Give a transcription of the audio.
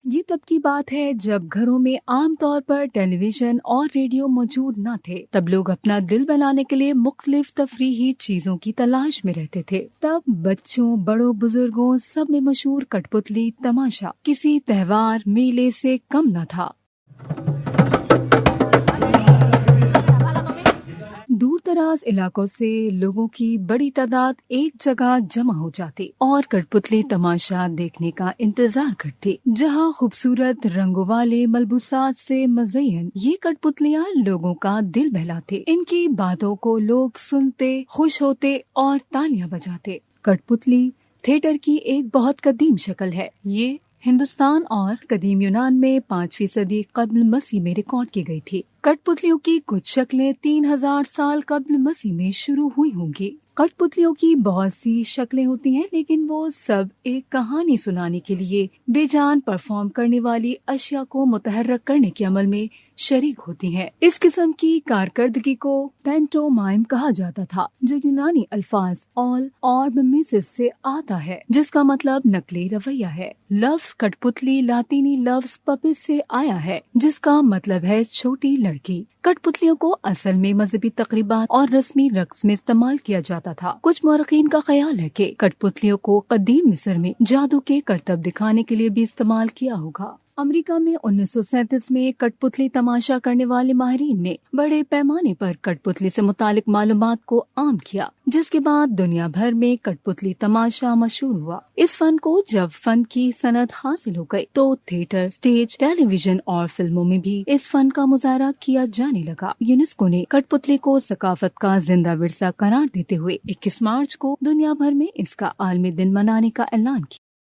یہ تب کی بات ہے جب گھروں میں عام طور پر ٹیلی ویژن اور ریڈیو موجود نہ تھے۔ تب لوگ اپنا دل بہلانے کے لیے مختلف تفریحی چیزوں کی تلاش میں رہتے تھے۔ تب بچوں، بڑوں، بزرگوں سب میں مشہور کٹ پتلی تماشا کسی تہوار، میلے سے کم نہ تھا۔ دور دراز علاقوں سے لوگوں کی بڑی تعداد ایک جگہ جمع ہو جاتی اور کٹ پتلی تماشا دیکھنے کا انتظار کرتی، جہاں خوبصورت رنگوں والے ملبوسات سے مزین یہ کٹ پتلیاں لوگوں کا دل بہلاتے۔ ان کی باتوں کو لوگ سنتے، خوش ہوتے اور تالیاں بجاتے۔ کٹ پتلی تھیٹر کی ایک بہت قدیم شکل ہے۔ یہ ہندوستان اور قدیم یونان میں 5ویں صدی قبل مسیح میں ریکارڈ کی گئی تھی۔ کٹ پتلیوں کی کچھ شکلیں 3000 سال قبل مسیح میں شروع ہوئی ہوں گی۔ کٹ پتلیوں کی بہت سی شکلیں ہوتی ہیں، لیکن وہ سب ایک کہانی سنانے کے لیے بے جان پرفارم کرنے والی اشیاء کو متحرک کرنے کے عمل میں شریک ہوتی ہیں۔ اس قسم کی کارکردگی کو پینٹومائم کہا جاتا تھا، جو یونانی الفاظ آل اور میمیسس سے آتا ہے، جس کا مطلب نقلی رویہ ہے۔ لفظ کٹ پتلی لاطینی لفظ پپس سے آیا ہے، جس کا مطلب ہے چھوٹی لڑکی۔ کٹ پتلیوں کو اصل میں مذہبی تقریبات اور رسمی رقص میں استعمال کیا جاتا تھا۔ کچھ مورخین کا خیال ہے کہ کٹ پتلیوں کو قدیم مصر میں جادو کے کرتب دکھانے کے لیے بھی استعمال کیا ہوگا۔ امریکہ میں 1937 میں کٹ پتلی تماشا کرنے والے ماہرین نے بڑے پیمانے پر کٹ پتلی سے متعلق معلومات کو عام کیا، جس کے بعد دنیا بھر میں کٹ پتلی تماشا مشہور ہوا۔ اس فن کو جب فن کی صنعت حاصل ہو گئی تو تھیٹر، سٹیج، ٹیلی ویژن اور فلموں میں بھی اس فن کا مظاہرہ کیا جانے لگا۔ یونیسکو نے کٹ پتلی کو ثقافت کا زندہ ورثہ قرار دیتے ہوئے 21 مارچ کو دنیا بھر میں اس کا عالمی دن منانے کا اعلان کیا۔